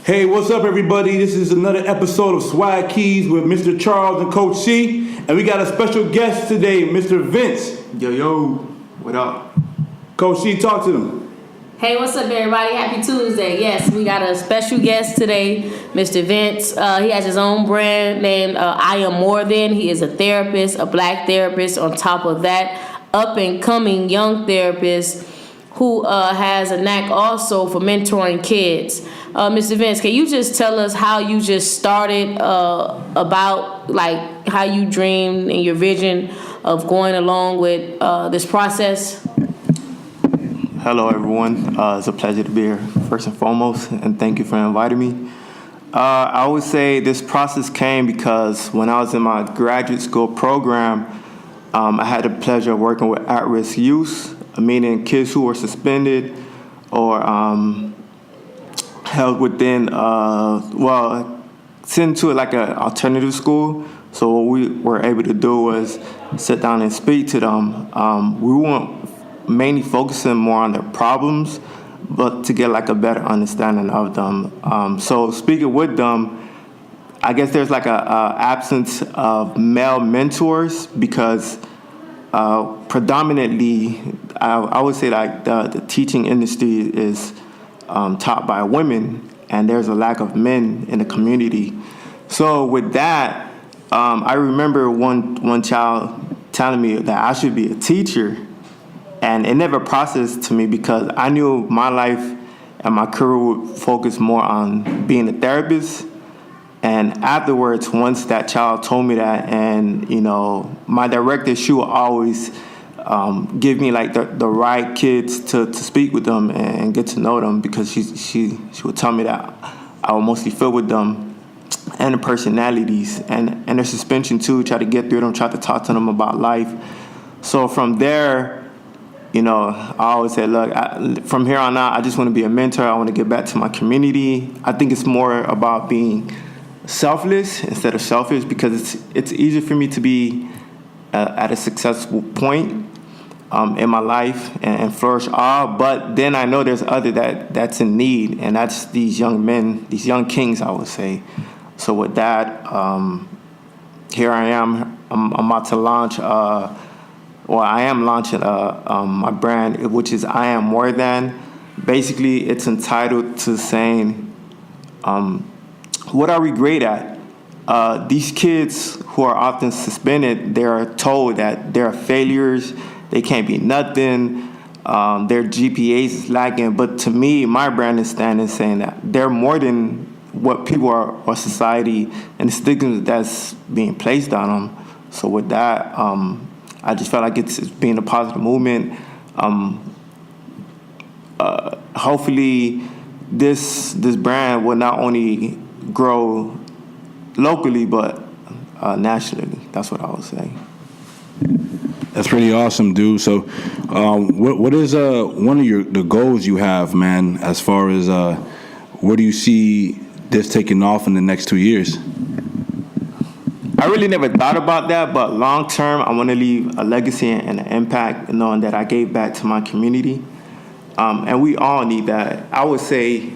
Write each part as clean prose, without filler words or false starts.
Hey, what's up, everybody? This is another episode of Swag Keys with Mr. Charles and Coach C. And we got a special guest today, Mr. Vince. Yo, what up? Coach C, talk to them. Hey, what's up, everybody? Happy Tuesday. Yes, we got a special guest today, Mr. Vince. He has his own brand named I Am More Than. He is a therapist, a black therapist. On top of that, up-and-coming young therapist who has a knack also for mentoring kids. Mr. Vince, can you just tell us how you just started about like how you dreamed and your vision of going along with this process? Hello, everyone. It's a pleasure to be here, first and foremost, and thank you for inviting me. I would say this process came because when I was in my graduate school program, I had the pleasure of working with at-risk youth, meaning kids who were suspended or held within, sent to like an alternative school. So what we were able to do was sit down and speak to them. We weren't mainly focusing more on their problems, but to get like a better understanding of them. So speaking with them, I guess there's like a absence of male mentors because predominantly, I would say like the teaching industry is taught by women, and there's a lack of men in the community. So with that, I remember one child telling me that I should be a teacher. And it never processed to me because I knew my life and my career would focus more on being a therapist. And afterwards, once that child told me that, and my director, she would always give me like the right kids to speak with them and get to know them, because she would tell me that I would mostly fit with them and the personalities and their suspension too. Try to get through them, try to talk to them about life. So from there, I always say, look, from here on out, I just want to be a mentor. I want to get back to my community. I think it's more about being selfless instead of selfish, because it's easier for me to be at a successful point in my life and flourish all. But then I know there's other that's in need, and that's these young men, these young kings, I would say. So with that, here I am. I'm about to launch. I am launching my brand, which is I Am More Than. Basically, it's entitled to saying, what are we great at? These kids who are often suspended, they are told that they're failures, they can't be nothing, their GPAs is lacking. But to me, my brand is standing saying that they're more than what people are, or society, and the stigma that's being placed on them. So with that, I just felt like it's being a positive movement. Hopefully, this brand will not only grow locally but nationally. That's what I would say. That's pretty awesome, dude. So, what is one of the goals you have, man? As far as where do you see this taking off in the next 2 years? I really never thought about that, but long term, I want to leave a legacy and an impact, knowing that I gave back to my community, and we all need that. I would say,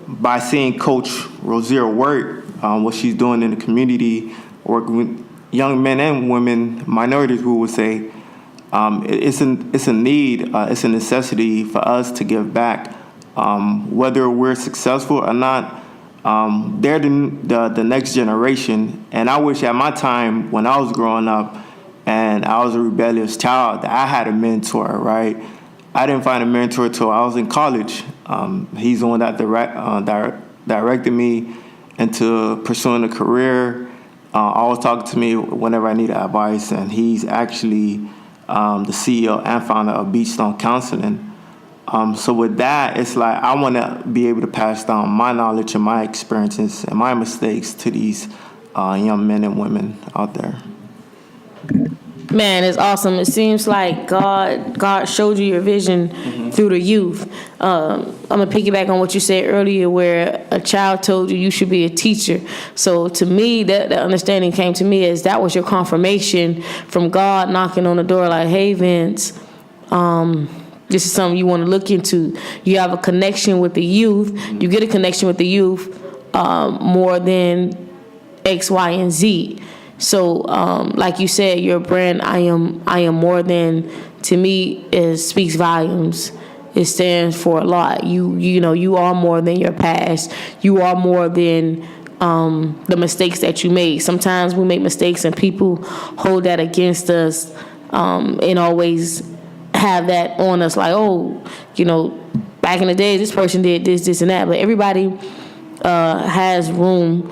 by seeing Coach Rozier work, what she's doing in the community, working with young men and women, minorities, we would say, it's a need, it's a necessity for us to give back, whether we're successful or not. They're the next generation, and I wish at my time when I was growing up and I was a rebellious child that I had a mentor, right? I didn't find a mentor until I was in college. He's the one that directed me into pursuing a career, always talking to me whenever I needed advice, and he's actually the CEO and founder of Beachstone Counseling. So with that, it's like I want to be able to pass down my knowledge and my experiences and my mistakes to these young men and women out there. Man, it's awesome. It seems like God showed you your vision through the youth. I'm going to piggyback on what you said earlier, where a child told you should be a teacher. So to me, the understanding came to me as that was your confirmation from God knocking on the door like, hey, Vince, this is something you want to look into. You have a connection with the youth. You get a connection with the youth more than X, Y, and Z. So, like you said, your brand, I am more than, to me, speaks volumes. It stands for a lot. You know, you are more than your past. You are more than the mistakes that you made. Sometimes we make mistakes and people hold that against us and always have that on us, like, oh, you know, back in the day, this person did this, and that. But everybody has room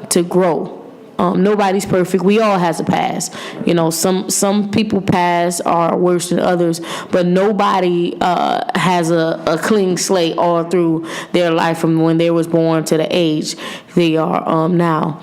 to grow. Nobody's perfect. We all has a past. You know, some people past are worse than others, but nobody has a clean slate all through their life from when they was born to the age they are now.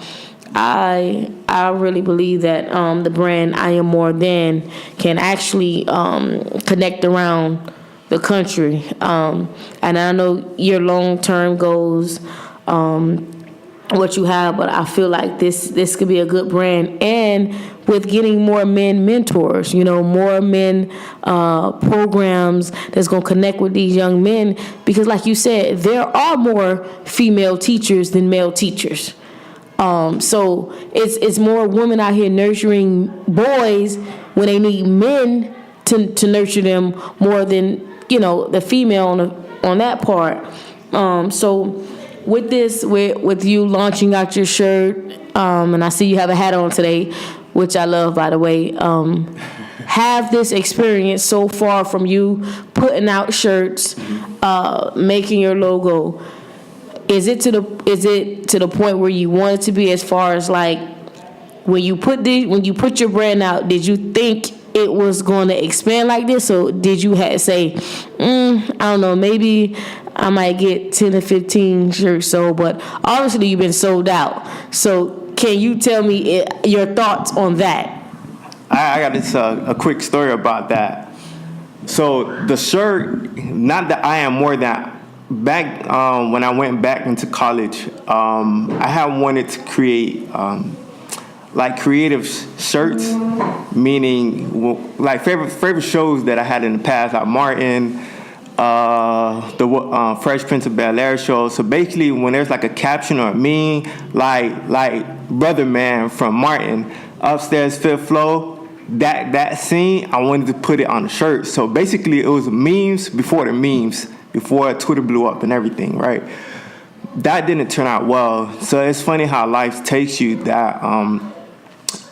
I really believe that the brand I Am More Than can actually connect around the country. And I know your long-term goals, what you have, but I feel like this could be a good brand. And with getting more men mentors, you know, more men programs that's going to connect with these young men, because like you said, there are more female teachers than male teachers. So it's more women out here nurturing boys when they need men to nurture them more than, you know, the female on that part. So with this, with you launching out your shirt, and I see you have a hat on today, which I love, by the way. Have this experience so far from you putting out shirts, making your logo. Is it to the point where you want it to be, as far as like when you put your brand out, did you think it was going to expand like this, or did you say, I don't know, maybe I might get 10 to 15 shirts sold, but obviously you've been sold out. So can you tell me your thoughts on that? I got this a quick story about that. So the shirt, not that I Am More Than, back when I went back into college, I had wanted to create like creative shirts, meaning like favorite shows that I had in the past, like Martin, the Fresh Prince of Bel-Air show. So basically, when there's like a caption or a meme, like Brother Man from Martin, upstairs fifth floor, that scene, I wanted to put it on the shirt. So basically, it was memes before the memes, before Twitter blew up and everything, right? That didn't turn out well. So it's funny how life takes you. That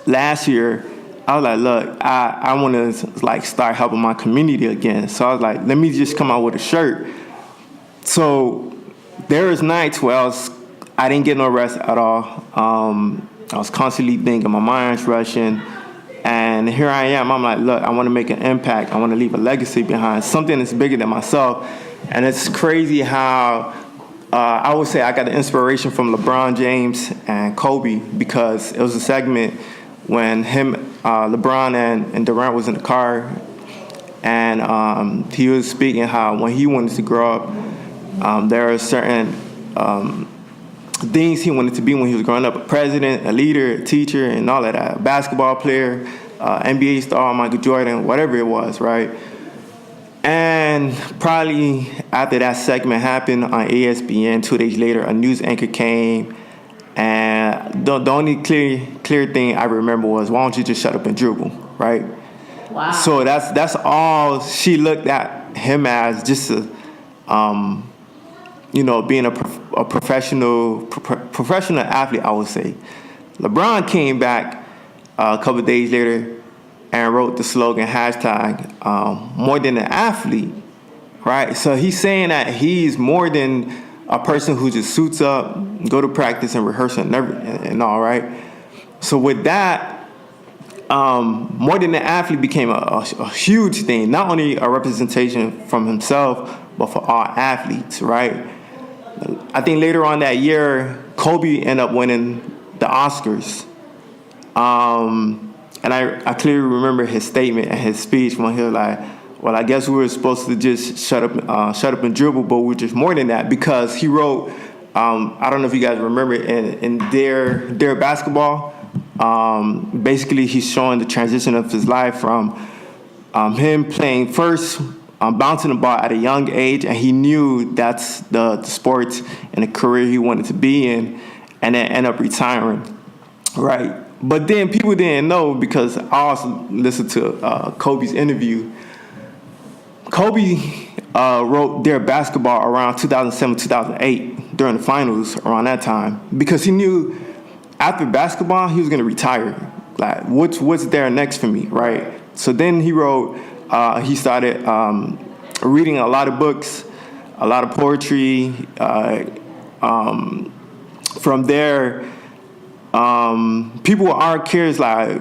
last year, I was like, look, I want to like start helping my community again. So I was like, let me just come out with a shirt. So there was nights where I didn't get no rest at all. I was constantly thinking, my mind's rushing. And here I am. I'm like, look, I want to make an impact. I want to leave a legacy behind, something that's bigger than myself. And it's crazy how I would say I got the inspiration from LeBron James and Kobe, because it was a segment when LeBron and Durant was in the car, and he was speaking how when he wanted to grow up, there are certain things he wanted to be when he was growing up: a president, a leader, a teacher, and all of that. A basketball player, NBA star, Michael Jordan, whatever it was, right? And probably after that segment happened on ESPN, 2 days later, a news anchor came, and the only clear thing I remember was, why don't you just shut up and dribble, right? Wow. So that's all she looked at him as, just a, being a professional athlete, I would say. LeBron came back a couple of days later and wrote the slogan, hashtag, more than an athlete, right? So he's saying that he's more than a person who just suits up, go to practice and rehearse and all, right? So with that, more than an athlete became a huge thing, not only a representation from himself, but for all athletes, right? I think later on that year, Kobe ended up winning the Oscars. And I clearly remember his statement and his speech when he was like, well, I guess we were supposed to just shut up and dribble, but we're just more than that, because he wrote, I don't know if you guys remember, in their basketball, basically he's showing the transition of his life from him playing first bouncing the ball at a young age, and he knew that's the sports and the career he wanted to be in, and then end up retiring, right? But then people didn't know, because I also listened to Kobe's interview. Kobe wrote their basketball around 2007, 2008 during the finals, around that time, because he knew after basketball he was going to retire. Like, what's there next for me, right? So then he wrote. He started reading a lot of books, a lot of poetry. From there, people are curious. Like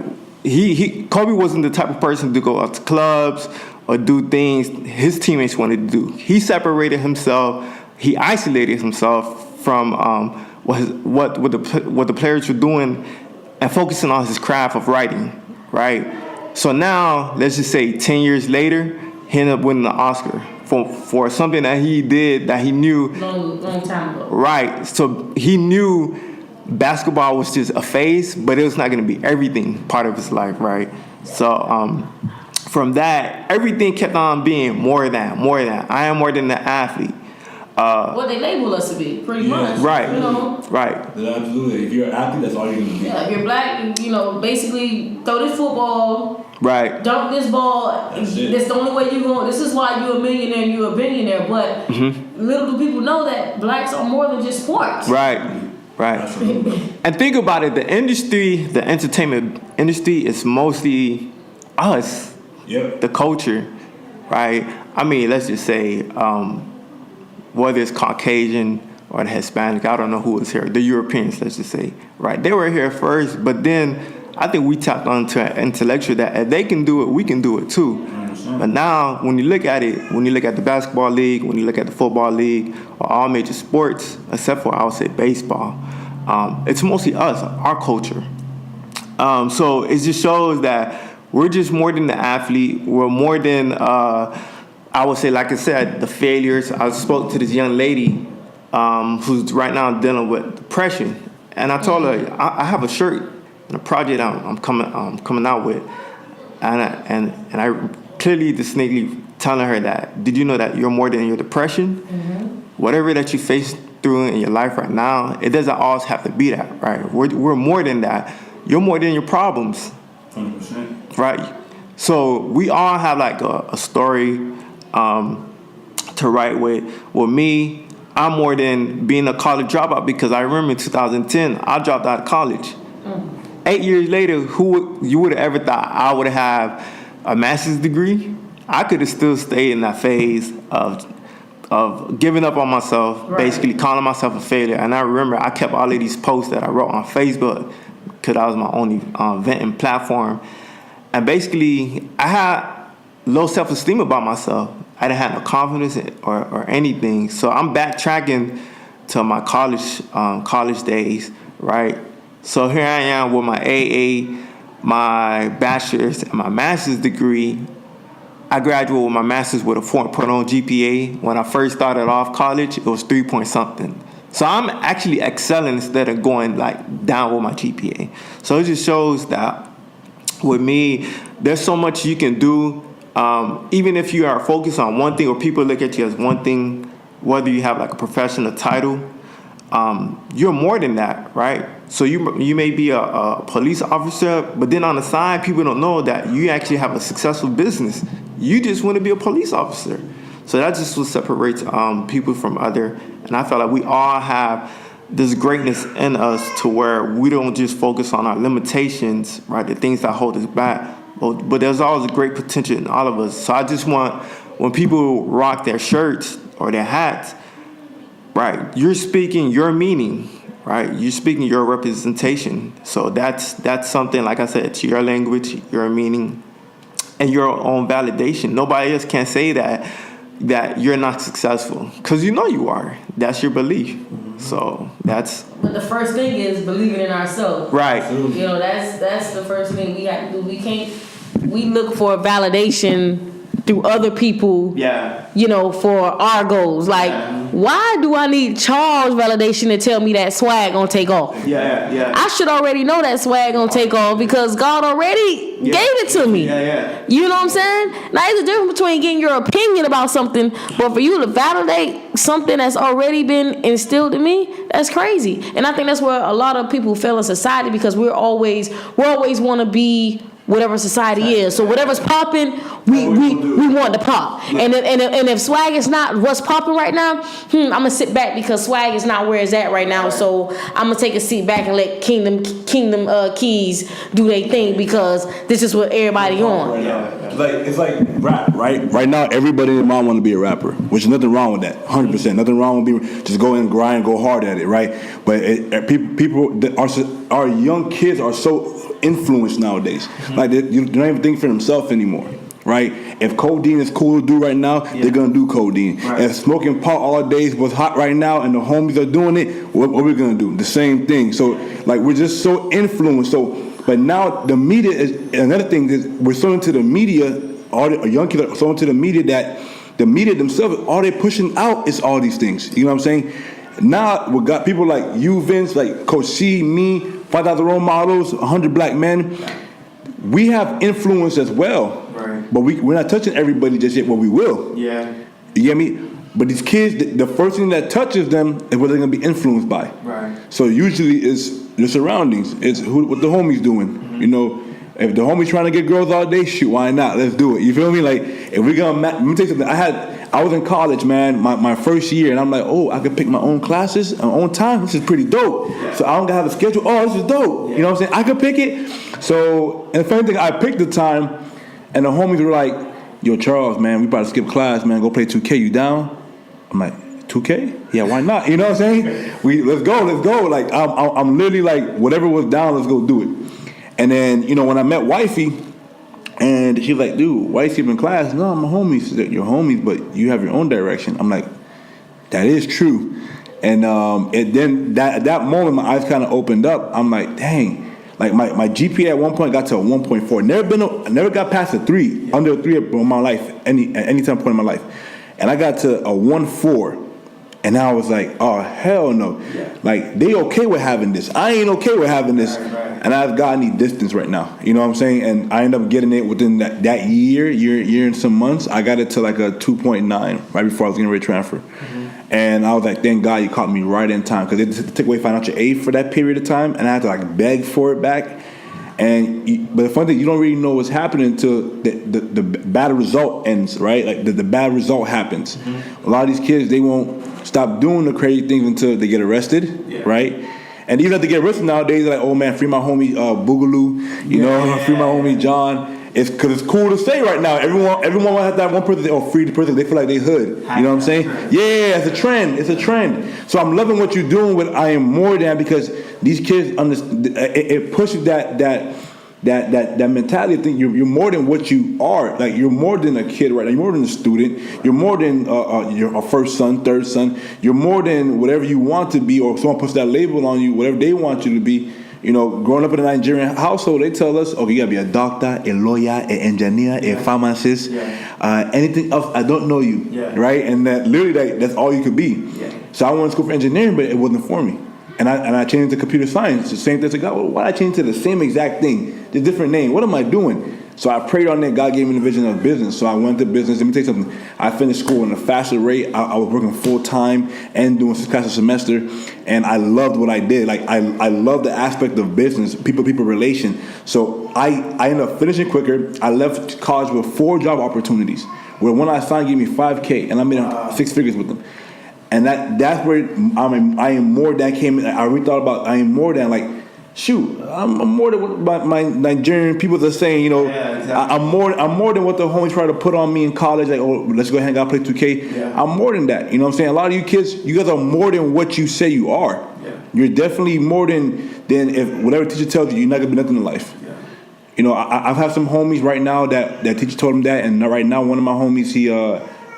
Kobe wasn't the type of person to go out to clubs or do things his teammates wanted to do. He separated himself. He isolated himself from what the players were doing, and focusing on his craft of writing, right? So now, let's just say 10 years later, he ended up winning the Oscar for something that he did that he knew. Long time ago. Right. So he knew basketball was just a phase, but it was not going to be everything part of his life, right? So from that, everything kept on being more than. I am more than an athlete. What they label us to be, pretty much. Right. You know? Right. Absolutely. If you're an athlete, that's all you're going to be. Yeah, if you're black, basically throw this football, Right. dunk this ball. That's it. That's the only way you're going. This is why you're a millionaire and you're a billionaire. But little do people know that blacks are more than just sports. Right. And think about it, the entertainment industry is mostly us. Yep. The culture, right? I mean, let's just say, whether it's Caucasian or the Hispanic, I don't know who was here, the Europeans, let's just say, right? They were here first, but then I think we tapped onto an intellectual that if they can do it, we can do it too. But now, when you look at it, when you look at the basketball league, when you look at the football league, or all major sports, except for, I would say, baseball, it's mostly us, our culture. So it just shows that we're just more than the athlete. We're more than, I would say, like I said, the failures. I spoke to this young lady who's right now dealing with depression. And I told her, I have a shirt and a project I'm coming out with. And I clearly, distinctly telling her that, did you know that you're more than your depression? Whatever that you face through in your life right now, it doesn't always have to be that, right? We're more than that. You're more than your problems. 100%. Right. So we all have like a story to write with. With me, I'm more than being a college dropout, because I remember in 2010, I dropped out of college. 8 years later, you would have ever thought I would have a master's degree? I could have still stayed in that phase of giving up on myself, basically calling myself a failure. And I remember I kept all of these posts that I wrote on Facebook, because that was my only venting platform. And basically, I had low self-esteem about myself. I didn't have no confidence or anything. So I'm backtracking to my college days, right? So here I am with my AA, my bachelor's, and my master's degree. I graduated with my master's with a 4.0 GPA. When I first started off college, it was 3 point something. So I'm actually excelling instead of going like down with my GPA. So it just shows that with me, there's so much you can do. Even if you are focused on one thing, or people look at you as one thing, whether you have like a professional title, you're more than that, right? So you may be a police officer, but then on the side, people don't know that you actually have a successful business. You just want to be a police officer. So that's just what separates people from other. And I feel like we all have this greatness in us to where we don't just focus on our limitations, right? The things that hold us back. But there's always a great potential in all of us. So I just want, when people rock their shirts or their hats, right, you're speaking your meaning, right? You're speaking your representation. So that's something, like I said, it's your language, your meaning, and your own validation. Nobody else can say that you're not successful, because you know you are. That's your belief. So that's. But the first thing is believing in ourselves. Right. That's the first thing we have to do. We look for validation through other people. Yeah. You know, for our goals. Like, why do I need Charles' validation to tell me that swag gonna take off? Yeah. I should already know that swag gonna take off because God already gave it to me. Yeah. You know what I'm saying? Now, there's a difference between getting your opinion about something, but for you to validate something that's already been instilled in me, that's crazy. And I think that's where a lot of people fail in society because we always want to be whatever society is. So whatever's popping, we want to pop. Yeah. And if swag is not what's popping right now, I'm gonna sit back because swag is not where it's at right now. So I'm gonna take a seat back and let Kingdom Keys do their thing because this is what everybody on. It's like rap, right? Right now, everybody in the mind want to be a rapper, which is nothing wrong with that. 100%, nothing wrong with just go and grind, go hard at it, right? But our young kids are so influenced nowadays. Like they're not even thinking for themselves anymore, right? If codeine is cool to do right now, they're gonna do codeine. Right. If smoking pot all day is what's hot right now, and the homies are doing it, what are we gonna do? The same thing. So like we're just so influenced. So, but now the media is another thing. Is we're so into the media. All the young kids are so into the media that the media themselves, all they're pushing out is all these things. You know what I'm saying? Now we got people like you, Vince, like Coach C, me, 5,000 role models, 100 black men. We have influence as well, right? But we're not touching everybody just yet. But we will. Yeah. You get me? But these kids, the first thing that touches them is what they're gonna be influenced by. Right. So usually it's the surroundings. It's what the homies doing. You know, if the homies trying to get girls all day, shoot, why not? Let's do it. You feel me? Like if we're gonna, let me tell you something. I was in college, man, my first year, and I'm like, oh, I could pick my own classes, my own time. This is pretty dope. Yeah. So I don't gotta have a schedule. Oh, this is dope. Yeah. You know what I'm saying? I could pick it. So, and the funny thing, I picked the time, and the homies were like, yo, Charles, man, we about to skip class, man. Go play 2K. You down? I'm like, 2K? Yeah, why not? You know what I'm saying? Let's go. Like I'm literally like, whatever was down, let's go do it. And then, you know, when I met Wifey, and she's like, dude, why you skipping class? No, I'm a homie. She's like, you're homies, but you have your own direction. I'm like, that is true. And then that moment, my eyes kind of opened up. I'm like, dang. Like my GPA at one point got to a 1.4. Never got past a 3, under a 3 in my life, at any time point in my life. And I got to a 1.4. And I was like, oh, hell no. Yeah. Like, they okay with having this. I ain't okay with having this. Right. And I've got any distance right now. You know what I'm saying? And I ended up getting it within that year and some months. I got it to like a 2.9 right before I was getting ready to transfer. Mm-hmm. And I was like, thank God you caught me right in time. Because they took away financial aid for that period of time. And I had to like beg for it back. But the funny thing, you don't really know what's happening until the bad result ends, right? Like the bad result happens. Mm-hmm. A lot of these kids, they won't stop doing the crazy things until they get arrested, right? And even if they get arrested nowadays, they're like, oh man, free my homie Boogaloo, free my homie John. It's because it's cool to say right now. Everyone will have that one person, free the person. They feel like they hood. You know what I'm saying? Yeah, it's a trend. It's a trend. So I'm loving what you're doing with I Am More Than, because these kids understand. It pushes that mentality of thinking you're more than what you are. Like you're more than a kid right now. You're more than a student. You're more than your first son, third son. You're more than whatever you want to be, or someone puts that label on you, whatever they want you to be. You know, growing up in a Nigerian household, they tell us, okay, you gotta be a doctor, a lawyer, an engineer, a pharmacist, anything else, I don't know you, right? And that literally that's all you could be. Yeah. So I went to school for engineering, but it wasn't for me. And I changed to computer science. The same thing. I God, why did I change to the same exact thing, the different name? What am I doing? So I prayed on that. God gave me the vision of business. So I went to business. Let me tell you something. I finished school in a faster rate. I was working full time and doing 6 classes a semester, and I loved what I did. Like I love the aspect of business, people relation. So I ended up finishing quicker. I left college with 4 job opportunities, where when I signed, gave me $5K, and I made 6 figures with them. And that's where I Am More Than came in. I really thought about I Am More Than, like, shoot, I'm more than what my Nigerian people are saying, you know. Yeah, exactly. I'm more than what the homies try to put on me in college, like, oh, let's go hang out, play 2K. Yeah. I'm more than that, you know what I'm saying? A lot of you kids, you guys are more than what you say you are. Yeah. You're definitely more than if whatever teacher tells you, you're not gonna be nothing in life. Yeah. You know, I've had some homies right now that teacher told them that, and right now one of my homies,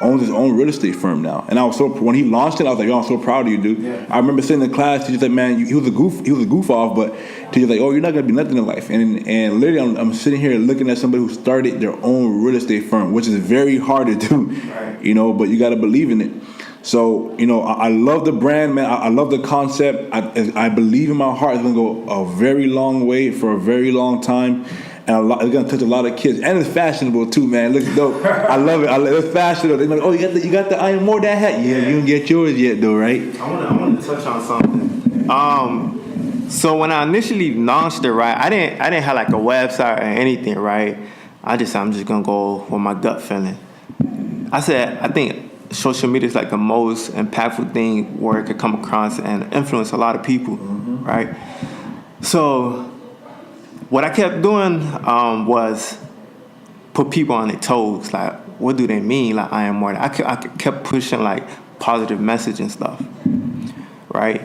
owns his own real estate firm now. And I was when he launched it, I was like, yo, I'm so proud of you, dude. Yeah. I remember sitting in class, teacher's like, man, he was a goof off, but teacher's like, oh, you're not gonna be nothing in life. And literally, I'm sitting here looking at somebody who started their own real estate firm, which is very hard to do, right. you know, but you got to believe in it. So, you know, I love the brand, man. I love the concept. I believe in my heart it's going to go a very long way for a very long time. And it's going to touch a lot of kids. And it's fashionable, too, man. It looks dope. I love it. It's fashionable. They're like, oh, you got the I Am More Than hat? Yeah, you didn't get yours yet, though, right? I want to touch on something. So when I initially launched it, right, I didn't have like a website or anything, right? I'm just going to go with my gut feeling. I think social media is like the most impactful thing where it could come across and influence a lot of people, right? So what I kept doing was put people on their toes. Like, what do they mean? Like, I am more. I kept pushing like positive message and stuff, right?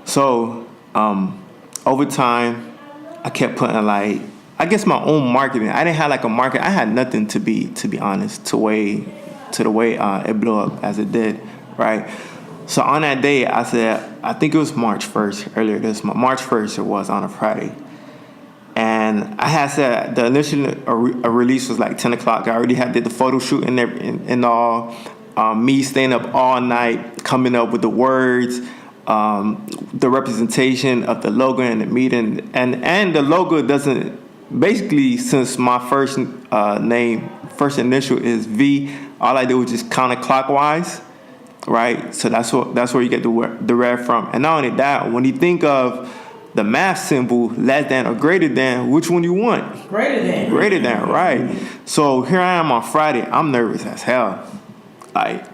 So over time, I kept putting like, I guess my own marketing. I didn't have like a market. I had nothing to be honest, to the way it blew up as it did, right? So on that day, I said, I think it was March 1st, earlier this month. March 1st it was, on a Friday. And I had said the initial release was like 10 o'clock. I already did the photo shoot in there and all. Me staying up all night, coming up with the words, the representation of the logo in the meeting. And the logo doesn't, basically, since my first initial is V, all I did was just counterclockwise, right? So that's where you get the red from. And not only that, when you think of the math symbol, less than or greater than, which one you want? Greater than. Greater than, right? So here I am on Friday. I'm nervous as hell. Like,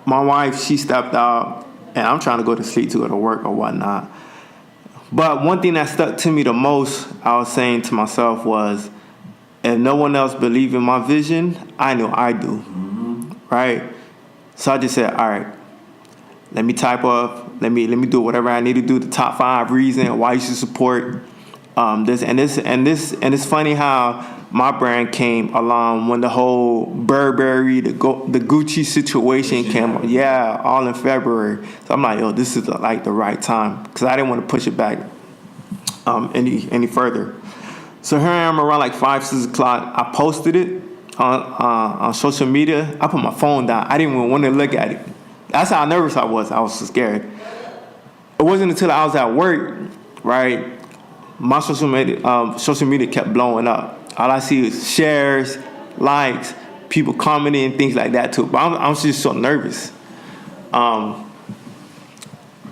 my wife, she stepped out, and I'm trying to go to sleep to go to work or whatnot. But one thing that stuck to me the most, I was saying to myself was, if no one else believed in my vision, I know I do, right? So I just said, all right, let me type up, let me do whatever I need to do. The top 5 reasons why you should support this. And it's funny how my brand came along when the whole Burberry, the Gucci situation came. Yeah, all in February. So I'm like, yo, this is like the right time, because I didn't want to push it back any further. So here I am around like 5, 6 o'clock. I posted it on social media. I put my phone down. I didn't even want to look at it. That's how nervous I was. I was so scared. It wasn't until I was at work, right? My social media kept blowing up. All I see is shares, likes, people commenting, things like that too. But I'm just so nervous. The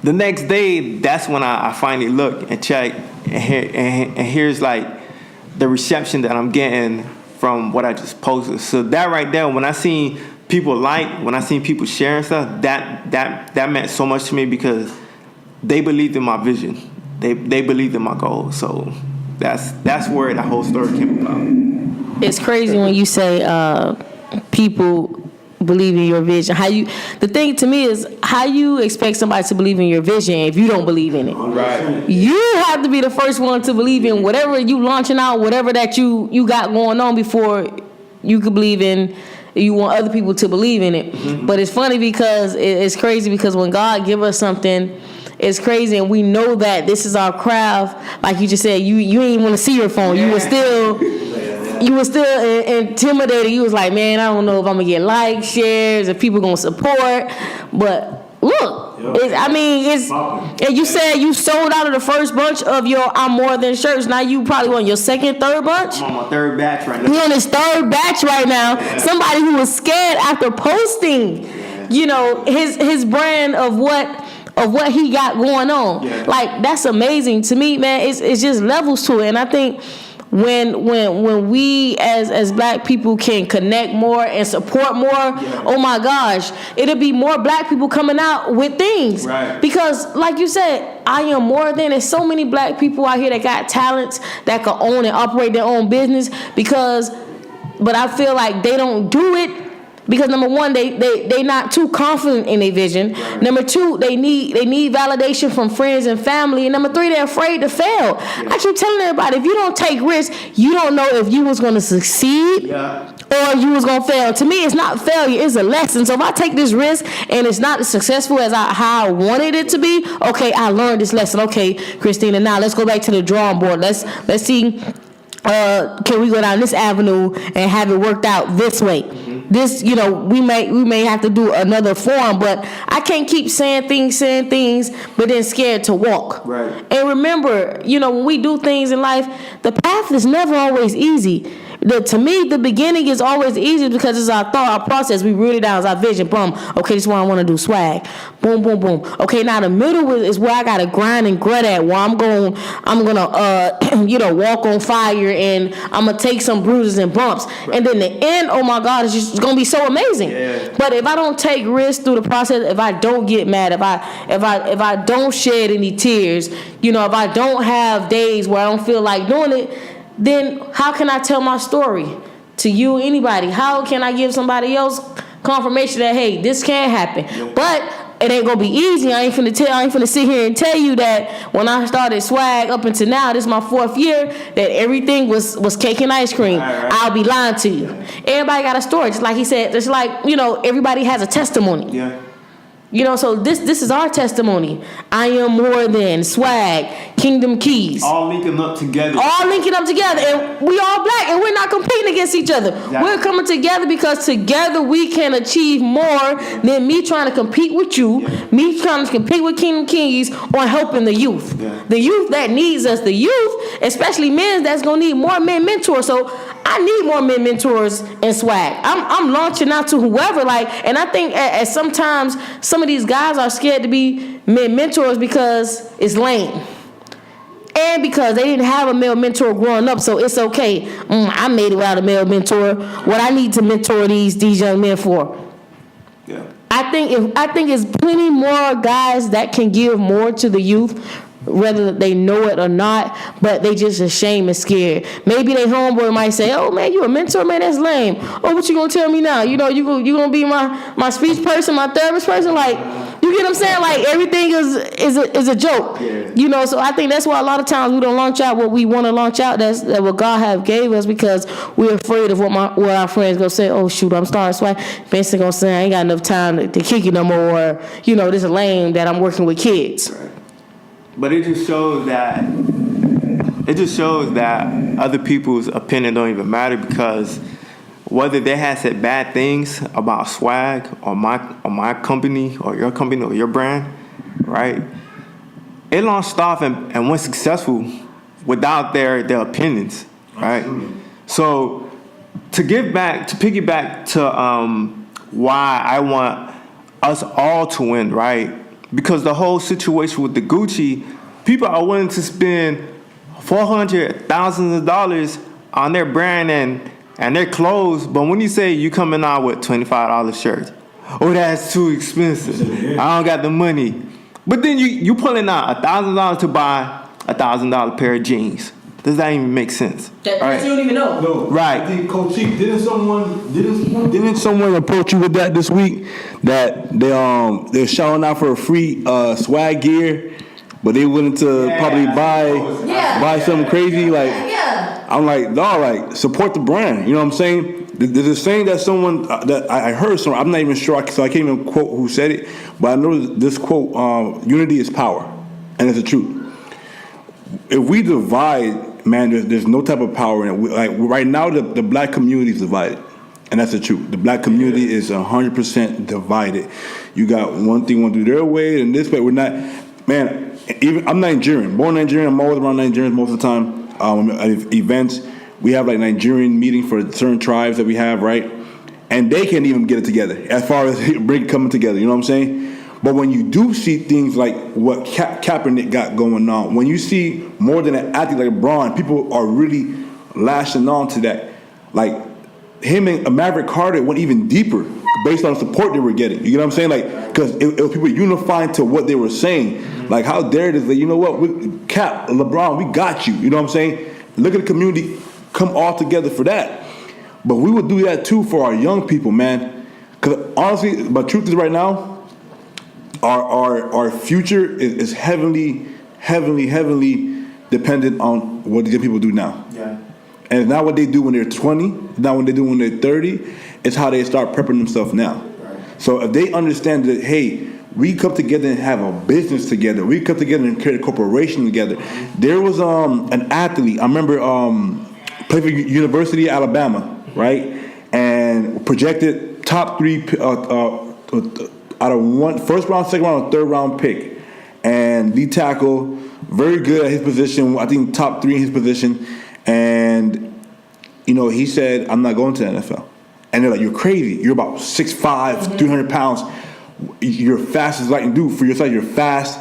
next day, that's when I finally look and check, and here's like the reception that I'm getting from what I just posted. So that right there, when I seen people when I seen people sharing stuff, that meant so much to me, because they believed in my vision. They believed in my goal. So that's where the whole story came about. It's crazy when you say people believe in your vision. The thing to me is, how you expect somebody to believe in your vision if you don't believe in it? Right. You have to be the first one to believe in whatever you launching out, whatever that you got going on, before you could believe in. You want other people to believe in it. Mm-hmm. But it's funny because it's crazy, because when God give us something, it's crazy, and we know that this is our craft. Like you just said, you didn't even want to see your phone. Yeah. You were still intimidated. You was like, man, I don't know if I'm gonna get likes, shares, if people gonna support. But look, and you said you sold out of the first bunch of your I'm More Than shirts. Now you probably on your second, third bunch. I'm on my third batch right now. You're on his third batch right now. Yeah. Somebody who was scared after posting, his brand of what he got going on. Yeah. Like, that's amazing to me, man. It's just levels to it. And I think when we as black people can connect more and support more, oh my gosh, it'll be more black people coming out with things. Right. Because like you said, I am more than. There's so many black people out here that got talents that can own and operate their own business, but I feel like they don't do it. Because number one, they not too confident in their vision. Right. Number two, they need validation from friends and family. And number three, they're afraid to fail. Yeah. I keep telling everybody, if you don't take risks, you don't know if you was going to succeed or or you was gonna fail. To me, it's not failure, it's a lesson. So if I take this risk and it's not as successful as how I wanted it to be, okay, I learned this lesson. Okay, Christina, now let's go back to the drawing board. Let's see. Can we go down this avenue and have it worked out this way? This, we may have to do another form, but I can't keep saying things, but then scared to walk. Right. And remember, when we do things in life, the path is never always easy. To me, the beginning is always easy because it's our thought, our process. We root it down, it's our vision. Boom. Okay, this is what I want to do. Swag. Boom, boom, boom. Okay, now the middle is where I gotta grind and grit at. Where I'm gonna walk on fire and I'm gonna take some bruises and bumps. Right. And then the end, oh my God, it's gonna be so amazing. Yeah. But if I don't take risks through the process, if I don't get mad, if I don't shed any tears, if I don't have days where I don't feel like doing it, then how can I tell my story to you, anybody? How can I give somebody else confirmation that, hey, this can happen? Yep. But it ain't gonna be easy. I ain't finna sit here and tell you that when I started Swag up until now, this is my 4th year, that everything was cake and ice cream. Right. I'll be lying to you. Everybody got a story, just like he said. Just like everybody has a testimony. Yeah. So this is our testimony. I am more than Swag, Kingdom Keys. All linking up together. And we all black, and we're not competing against each other. Exactly. We're coming together because together we can achieve more than me trying to compete with you, me trying to compete with Kingdom Keys on helping the youth. Yeah. The youth that needs us, the youth, especially men, that's going to need more men mentors. So I need more men mentors in Swag. I'm launching out to whoever, and I think at sometimes some of these guys are scared to be men mentors because it's lame. And because they didn't have a male mentor growing up, so it's okay. I made it without a male mentor. What I need to mentor these young men for? Yeah. I think it's plenty more guys that can give more to the youth, whether they know it or not, but they just ashamed and scared. Maybe their homeboy might say, "Oh man, you a mentor, man? That's lame. Oh, what you gonna tell me now? You gonna be my speech person, my therapist person? You get what I'm saying? Everything is a joke. Yeah. So I think that's why a lot of times we don't launch out what we want to launch out. That's what God have gave us, because we're afraid of what our friends gonna say. Oh shoot, I'm starting Swag. Vincent gonna say I ain't got enough time to kick you no more. Or, this is lame that I'm working with kids. Right. But it just shows that other people's opinion don't even matter, because whether they had said bad things about Swag or my company or your brand, right? It launched off and went successful without their opinions, right? Absolutely. So to piggyback to why I want us all to win, right? Because the whole situation with the Gucci, people are willing to spend thousands of dollars on their brand and their clothes, but when you say you coming out with $25 shirts, oh, that's too expensive. I don't got the money. But then you pulling out $1,000 to buy $1,000 pair of jeans. Does that even make sense? That right. You don't even know. No, right. I think Coach Chief, didn't someone approach you with that this week? That they're showing out for a free Swag gear, but they willing to probably buy something crazy. I'm like, dog, support the brand. You know what I'm saying? There's a saying that someone that I heard. I'm not even sure, so I can't even quote who said it, but I know this quote: "Unity is power," and it's the truth. If we divide, man, there's no type of power in it. Right now, the black community is divided, and that's the truth. The black community is 100% divided. You got one thing want to do their way, and this way we're not. Man, even I'm Nigerian, born Nigerian. I'm always around Nigerians most of the time. At events, we have Nigerian meeting for certain tribes that we have, right? And they can't even get it together as far as coming together. You know what I'm saying? But when you do see things like what Kaepernick got going on, when you see more than an athlete like LeBron, people are really lashing on to that. Like him and Maverick Carter went even deeper based on the support they were getting. You know what I'm saying? Because it was people unifying to what they were saying. Like, how dare it is that, you know what, LeBron, we got you. You know what I'm saying? Look at the community come all together for that. But we would do that too for our young people, man. Because honestly, but truth is right now, our future is heavily dependent on what these people do now. Yeah. And it's not what they do when they're 20, it's not what they do when they're 30, it's how they start prepping themselves now. So if they understand that, hey, we come together and have a business together, we come together and create a corporation together. There was an athlete, I remember, played for University of Alabama, right? And projected top 3 out of one, first round, second round, third round pick. And D tackle, very good at his position, I think top 3 in his position. And, he said, I'm not going to the NFL. And they're like, you're crazy. You're about 6'5", 300 pounds. You're fast as lightning, dude. For your size, you're fast.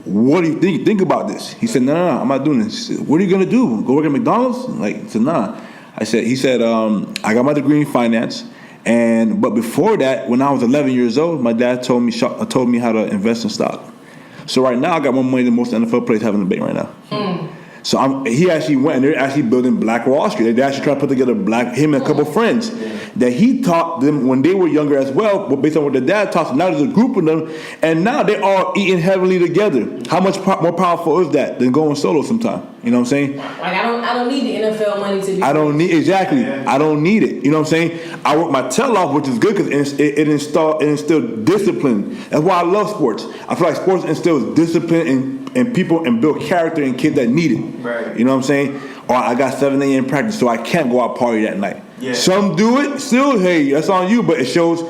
What do you think? Think about this. He said, no, I'm not doing this. He said, what are you going to do? Go work at McDonald's? He said, nah. He said, I got my degree in finance. But before that, when I was 11 years old, my dad told me how to invest in stock. So right now, I got more money than most NFL players have in the bank right now. So he actually went, and they're actually building Black Wall Street. They actually trying to put together him and a couple friends that he taught them when they were younger as well, but based on what their dad taught them. Now there's a group of them, and now they're all eating heavily together. How much more powerful is that than going solo sometime? You know what I'm saying? I don't need the NFL money to do I don't need I don't need it. You know what I'm saying? I work my tail off, which is good because it instilled discipline. That's why I love sports. I feel like sports instills discipline in people and build character in kids that need it. Right. You know what I'm saying? Or I got 7 a.m. practice, so I can't go out party that night. Yeah. Some do it still. Hey, that's on you. But it shows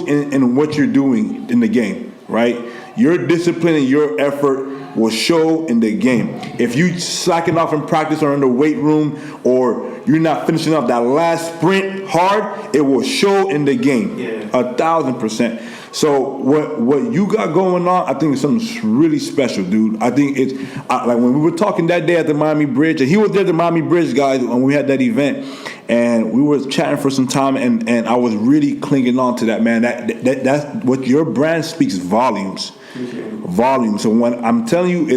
in what you're doing in the game, right? Your discipline and your effort will show in the game. If you slacking off in practice or in the weight room, or you're not finishing up that last sprint hard, it will show in the game. Yeah. 1,000%. So what you got going on, I think it's something really special, dude. I think it's like when we were talking that day at the Miami Bridge, and he was there at the Miami Bridge, guys, when we had that event, and we were chatting for some time, and I was really clinging on to that, man. That's what your brand speaks volumes. Volume. So when I'm telling you,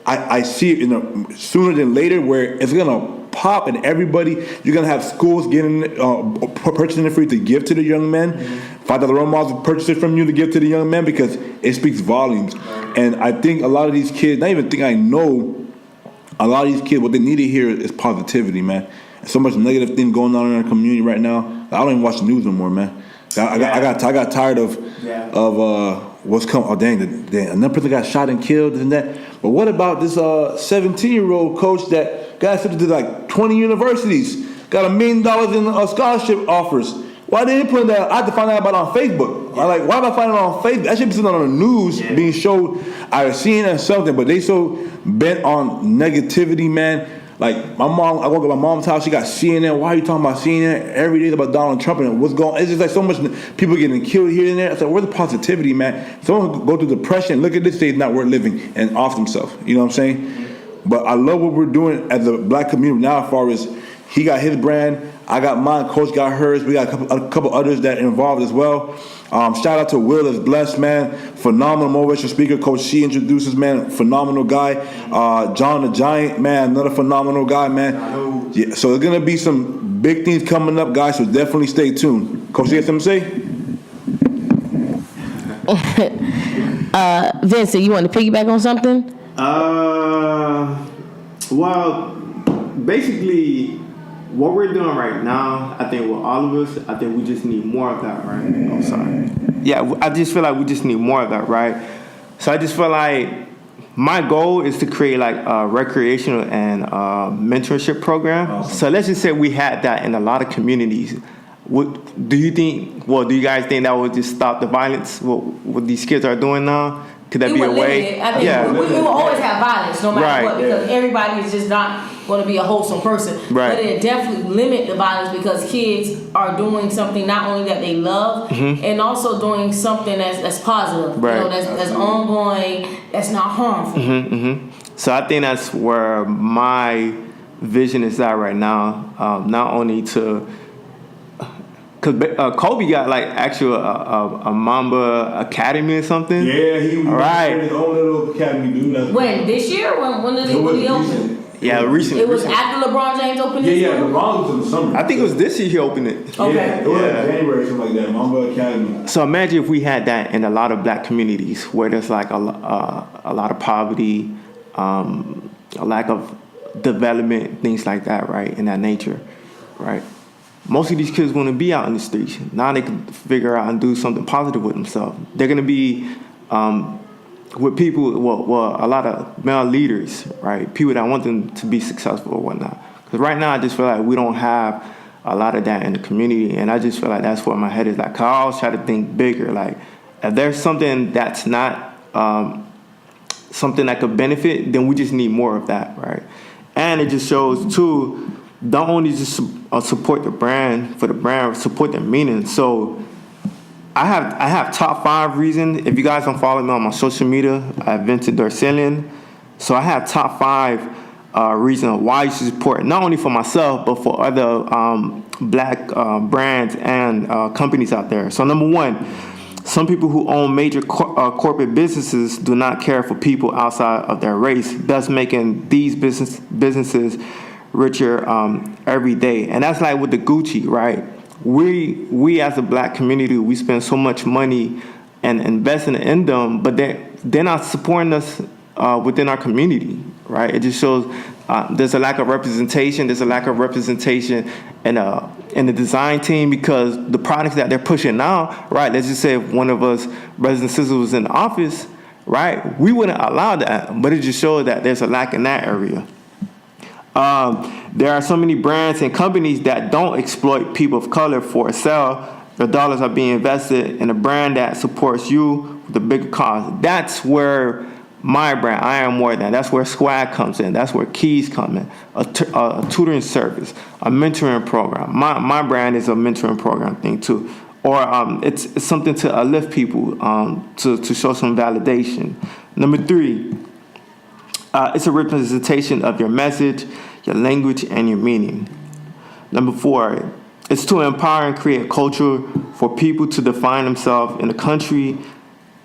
I see it sooner than later where it's gonna pop, and everybody, you're gonna have schools getting purchasing it for you to give to the young men. $5 role models will purchase it from you to give to the young men because it speaks volumes. And I think a lot of these kids, not even think I know, a lot of these kids, what they need to hear is positivity, man. So much negative thing going on in our community right now. I don't even watch the news no more, man. I got tired of what's coming. Oh dang! Another person got shot and killed and that. But what about this 17-year-old coach that got accepted to like 20 universities, got $1 million in scholarship offers? Why didn't he put that? I had to find out about it on Facebook. Why am I finding it on Facebook? That should be sitting on the news being showed. I've seen it or something, but they so bent on negativity, man. Like my mom, I go to my mom's house. She got CNN. Why are you talking about CNN every day about Donald Trump and what's going on? It's just like so much people getting killed here and there. I said, where's the positivity, man? Someone go through depression, look at this, say it's not worth living, and off themselves. You know what I'm saying? But I love what we're doing as a black community now. As far as he got his brand, I got mine. Coach got hers. We got a couple others that are involved as well. Shout out to Will is Blessed, man. Phenomenal motivational speaker. Coach C introduces, man. Phenomenal guy. John the Giant, man. Another phenomenal guy, man. Yeah, so there's going to be some big things coming up, guys. So definitely stay tuned. Coach, you got something to say? Vincent, you want to piggyback on something? Well, basically, what we're doing right now, I think with all of us, I think we just need more of that, right? Oh, sorry. Yeah, I just feel like we just need more of that, right? So I just feel like my goal is to create like a recreational and mentorship program. Awesome. So let's just say we had that in a lot of communities. Do you guys think that would just stop the violence, what these kids are doing now? Could that be a way? I think we will always have violence no matter what, because everybody is just not going to be a wholesome person. Right. But it definitely limit the violence because kids are doing something not only that they love and also doing something that's positive, right. That's ongoing, that's not harmful. So I think that's where my vision is at right now. Not only to, because Kobe got like actual a Mamba Academy or something. Yeah, he had his own little academy, dude. When this year? When did he open? Yeah, recently. It was after LeBron James opened his Yeah, LeBron was in the summer. I think it was this year he opened it. Okay. Yeah, it was January, something like that. Mamba Academy. So imagine if we had that in a lot of black communities where there's like a lot of poverty, a lack of development, things like that, right, in that nature, right? Most of these kids want to be out in the streets. Now they can figure out and do something positive with themselves. They're going to be with people, well, a lot of male leaders, right? People that want them to be successful or whatnot. Because right now I just feel like we don't have a lot of that in the community, and I just feel like that's where my head is. Like, I always try to think bigger. Like, if there's something that's not something that could benefit, then we just need more of that, right? And it just shows too, don't only just support the brand for the brand, support the meaning. So I have top 5 reasons. If you guys don't follow me on my social media, I have Vincent Dorcelian. So I have top 5 reasons why you should support, not only for myself, but for other black brands and companies out there. So number 1, some people who own major corporate businesses do not care for people outside of their race, thus making these businesses richer every day. And that's like with the Gucci, right? We as a black community, we spend so much money and investing in them, but they're not supporting us within our community, right? It just shows there's a lack of representation. There's a lack of representation in the design team, because the products that they're pushing now, right? Let's just say if one of us brothers and sisters was in the office, right? We wouldn't allow that, but it just shows that there's a lack in that area. There are so many brands and companies that don't exploit people of color for a sale. Their dollars are being invested in a brand that supports you with a bigger cause. That's where my brand, I Am More Than, that's where Swag comes in. That's where Keys come in. A tutoring service, a mentoring program. My brand is a mentoring program thing too. Or it's something to uplift people, to show some validation. Number 3, it's a representation of your message, your language, and your meaning. Number 4, it's to empower and create a culture for people to define themselves in a country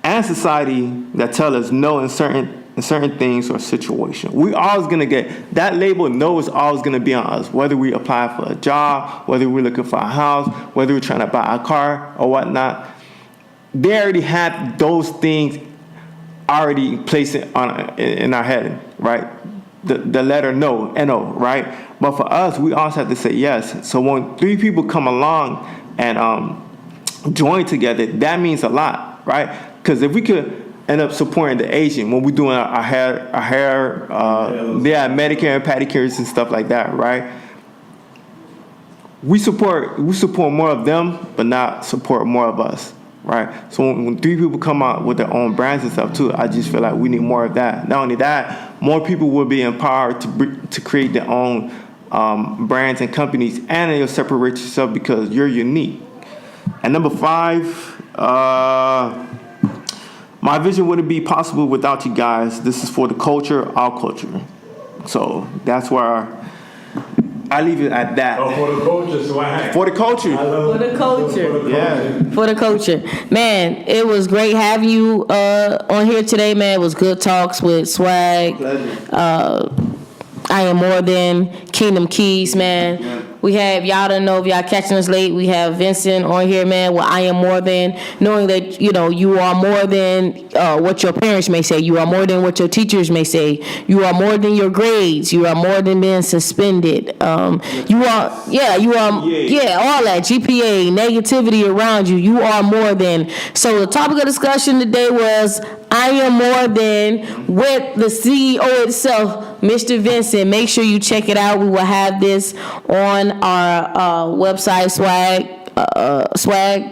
and society that tell us no in certain things or situations. We always gonna get that label. No is always gonna be on us, whether we apply for a job, whether we're looking for a house, whether we're trying to buy a car or whatnot. They already have those things already placed in our head, right? The letter no, N-O, right? But for us, we also have to say yes. So when 3 people come along and join together, that means a lot, right? Because if we could end up supporting the Asian when we're doing our hair, Medicare and pedicures and stuff like that, right? We support more of them, but not support more of us, right? So when 3 people come out with their own brands and stuff too, I just feel like we need more of that. Not only that, more people will be empowered to create their own brands and companies, and you'll separate yourself because you're unique. And number 5, my vision wouldn't be possible without you guys. This is for the culture, our culture. So that's where I leave it at that. Oh, for the culture, Swag. For the culture. For the culture. Yeah. For the culture. Man, it was great having you on here today, man. It was good talks with Swag. Pleasure. I Am More Than, Kingdom Keys, man. Yeah. We have, y'all don't know if y'all catching us late, we have Vincent on here, man, with I Am More Than, knowing that, you know, you are more than what your parents may say. You are more than what your teachers may say. You are more than your grades. You are more than being suspended. You are all that, GPA, negativity around you. You are more than. So the topic of discussion today was I Am More Than with the CEO itself, Mr. Vincent. Make sure you check it out. We will have this on our website, Swag,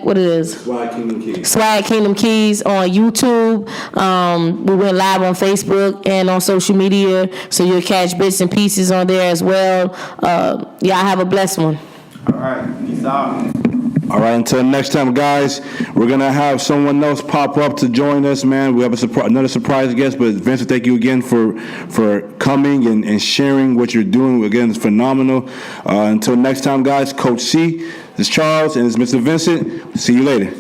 what it is? Swag Kingdom Keys. Swag Kingdom Keys on YouTube. We went live on Facebook and on social media, so you'll catch bits and pieces on there as well. Y'all have a blessed one. All right, peace out. All right, until next time, guys, we're going to have someone else pop up to join us, man. We have another surprise guest, but Vincent, thank you again for coming and sharing what you're doing. Again, it's phenomenal. Until next time, guys, Coach C, this is Charles, and it's Mr. Vincent. See you later.